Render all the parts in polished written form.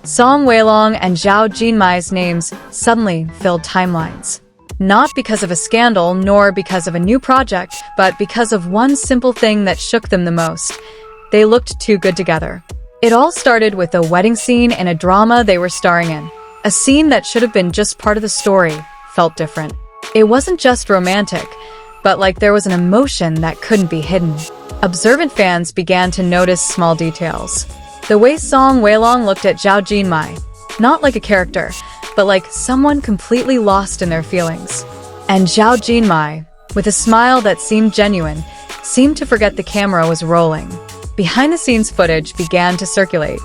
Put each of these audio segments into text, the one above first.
Song Weilong and Zhao Jinmai's names suddenly filled timelines. Not because of a scandal nor because of a new project, but because of one simple thing that shook them the most. They looked too good together. It all started with a wedding scene in a drama they were starring in. A scene that should have been just part of the story felt different. It wasn't just romantic, but like there was an emotion that couldn't be hidden. Observant fans began to notice small details. The way Song Weilong looked at Zhao Jinmai, not like a character, but like someone completely lost in their feelings. And Zhao Jinmai, with a smile that seemed genuine, seemed to forget the camera was rolling. Behind-the-scenes footage began to circulate.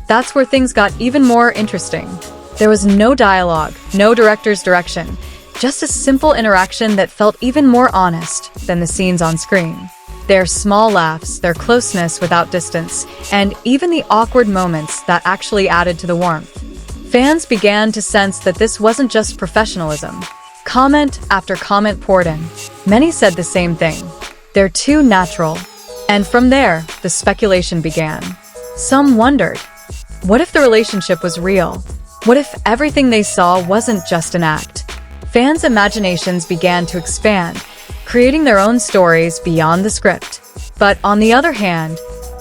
That's where things got even more interesting. There was no dialogue, no director's direction, just a simple interaction that felt even more honest than the scenes on screen. Their small laughs, their closeness without distance, and even the awkward moments that actually added to the warmth. Fans began to sense that this wasn't just professionalism. Comment after comment poured in. Many said the same thing. They're too natural. And from there, the speculation began. Some wondered, what if the relationship was real? What if everything they saw wasn't just an act? Fans' imaginations began to expand, creating their own stories beyond the script. But on the other hand,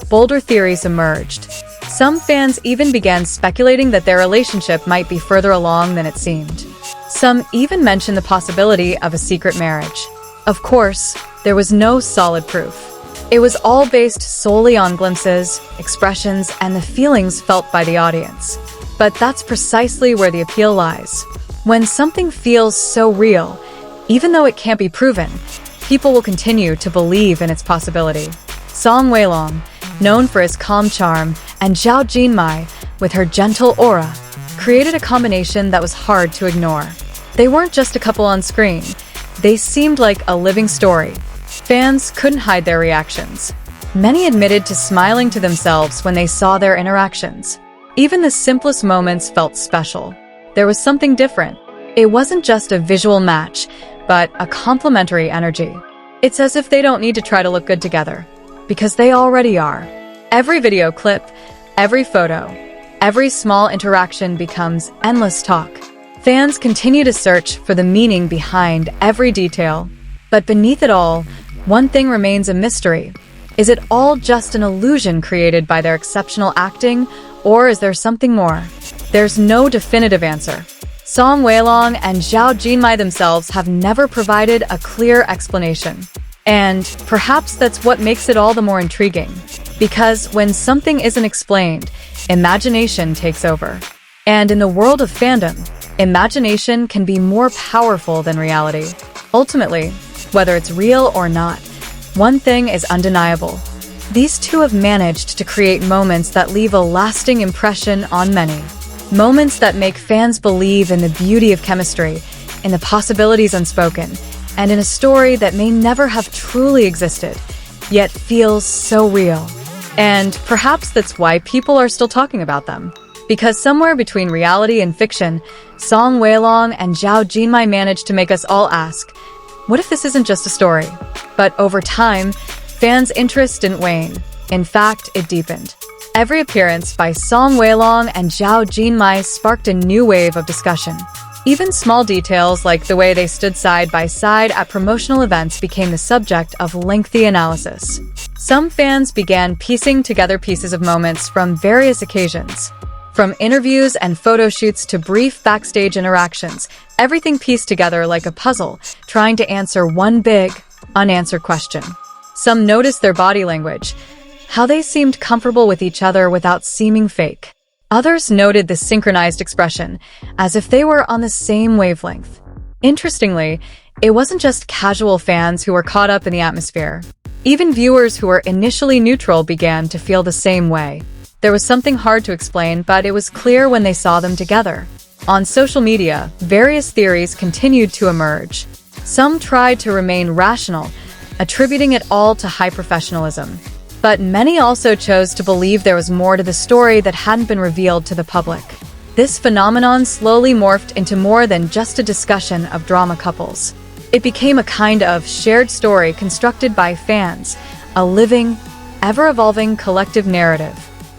bolder theories emerged. Some fans even began speculating that their relationship might be further along than it seemed. Some even mentioned the possibility of a secret marriage. Of course, there was no solid proof. It was all based solely on glimpses, expressions, and the feelings felt by the audience. But that's precisely where the appeal lies. When something feels so real, even though it can't be proven, people will continue to believe in its possibility. Song Weilong, known for his calm charm, and Zhao Jinmai, with her gentle aura, created a combination that was hard to ignore. They weren't just a couple on screen. They seemed like a living story. Fans couldn't hide their reactions. Many admitted to smiling to themselves when they saw their interactions. Even the simplest moments felt special. There was something different. It wasn't just a visual match, but a complementary energy. It's as if they don't need to try to look good together, because they already are. Every video clip, every photo, every small interaction becomes endless talk. Fans continue to search for the meaning behind every detail. But beneath it all, one thing remains a mystery. Is it all just an illusion created by their exceptional acting, or is there something more? There's no definitive answer. Song Weilong and Zhao Jinmai themselves have never provided a clear explanation. And perhaps that's what makes it all the more intriguing. Because when something isn't explained, imagination takes over. And in the world of fandom, imagination can be more powerful than reality. Ultimately, whether it's real or not, one thing is undeniable. These two have managed to create moments that leave a lasting impression on many. Moments that make fans believe in the beauty of chemistry, in the possibilities unspoken, and in a story that may never have truly existed, yet feels so real. And perhaps that's why people are still talking about them. Because somewhere between reality and fiction, Song Weilong and Zhao Jinmai managed to make us all ask, what if this isn't just a story? But over time, fans' interest didn't wane. In fact, it deepened. Every appearance by Song Weilong and Zhao Jinmai sparked a new wave of discussion. Even small details like the way they stood side by side at promotional events became the subject of lengthy analysis. Some fans began piecing together pieces of moments from various occasions. From interviews and photo shoots to brief backstage interactions, everything pieced together like a puzzle, trying to answer one big, unanswered question. Some noticed their body language, how they seemed comfortable with each other without seeming fake. Others noted the synchronized expression, as if they were on the same wavelength. Interestingly, it wasn't just casual fans who were caught up in the atmosphere. Even viewers who were initially neutral began to feel the same way. There was something hard to explain, but it was clear when they saw them together. On social media, various theories continued to emerge. Some tried to remain rational, attributing it all to high professionalism. But many also chose to believe there was more to the story that hadn't been revealed to the public. This phenomenon slowly morphed into more than just a discussion of drama couples. It became a kind of shared story constructed by fans, a living, ever-evolving collective narrative.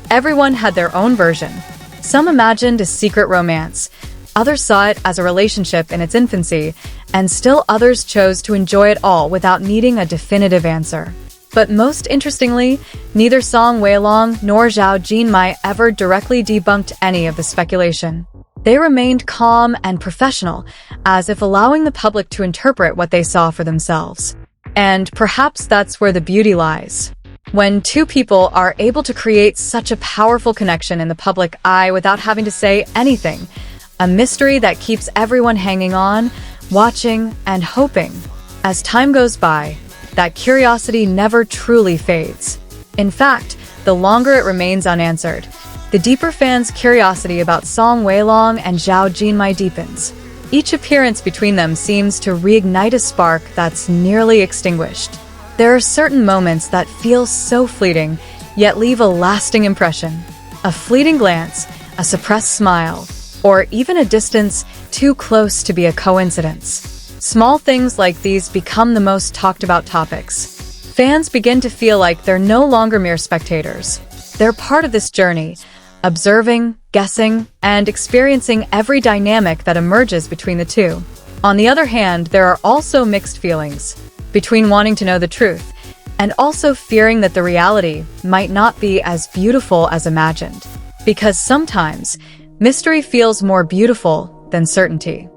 Everyone had their own version, Some imagined a secret romance, others saw it as a relationship in its infancy, and still others chose to enjoy it all without needing a definitive answer. But most interestingly, neither Song Weilong nor Zhao Jinmai ever directly debunked any of the speculation. They remained calm and professional, as if allowing the public to interpret what they saw for themselves. And perhaps that's where the beauty lies. When two people are able to create such a powerful connection in the public eye without having to say anything, a mystery that keeps everyone hanging on, watching, and hoping. As time goes by, that curiosity never truly fades. In fact, the longer it remains unanswered, the deeper fans' curiosity about Song Weilong and Zhao Jinmai deepens. Each appearance between them seems to reignite a spark that's nearly extinguished. There are certain moments that feel so fleeting, yet leave a lasting impression. A fleeting glance, a suppressed smile, or even a distance too close to be a coincidence. Small things like these become the most talked about topics. Fans begin to feel like they're no longer mere spectators. They're part of this journey, observing, guessing, and experiencing every dynamic that emerges between the two. On the other hand, there are also mixed feelings, between wanting to know the truth and also fearing that the reality might not be as beautiful as imagined. Because sometimes, mystery feels more beautiful than certainty.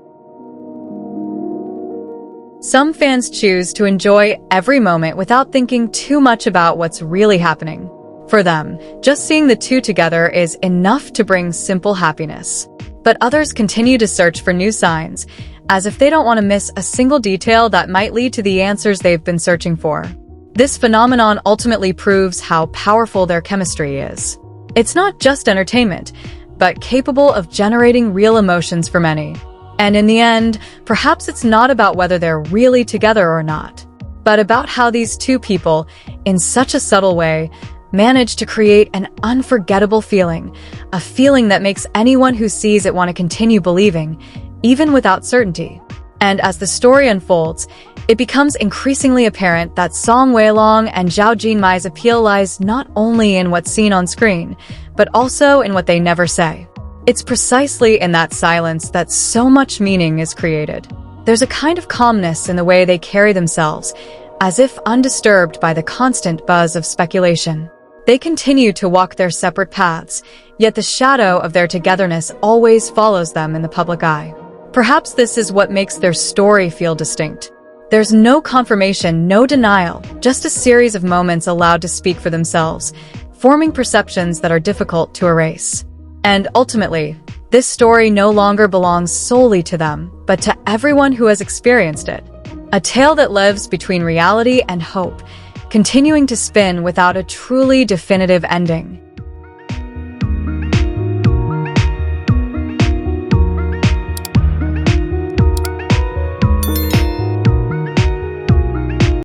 Some fans choose to enjoy every moment without thinking too much about what's really happening. For them, just seeing the two together is enough to bring simple happiness. But others continue to search for new signs, as if they don't want to miss a single detail that might lead to the answers they've been searching for. This phenomenon ultimately proves how powerful their chemistry is. It's not just entertainment, but capable of generating real emotions for many. And in the end, perhaps it's not about whether they're really together or not, but about how these two people, in such a subtle way, manage to create an unforgettable feeling, a feeling that makes anyone who sees it want to continue believing, even without certainty. And as the story unfolds, it becomes increasingly apparent that Song Weilong and Zhao Jinmai's appeal lies not only in what's seen on screen, but also in what they never say. It's precisely in that silence that so much meaning is created. There's a kind of calmness in the way they carry themselves, as if undisturbed by the constant buzz of speculation. They continue to walk their separate paths, yet the shadow of their togetherness always follows them in the public eye. Perhaps this is what makes their story feel distinct. There's no confirmation, no denial, just a series of moments allowed to speak for themselves, forming perceptions that are difficult to erase. And ultimately, this story no longer belongs solely to them, but to everyone who has experienced it. A tale that lives between reality and hope, continuing to spin without a truly definitive ending.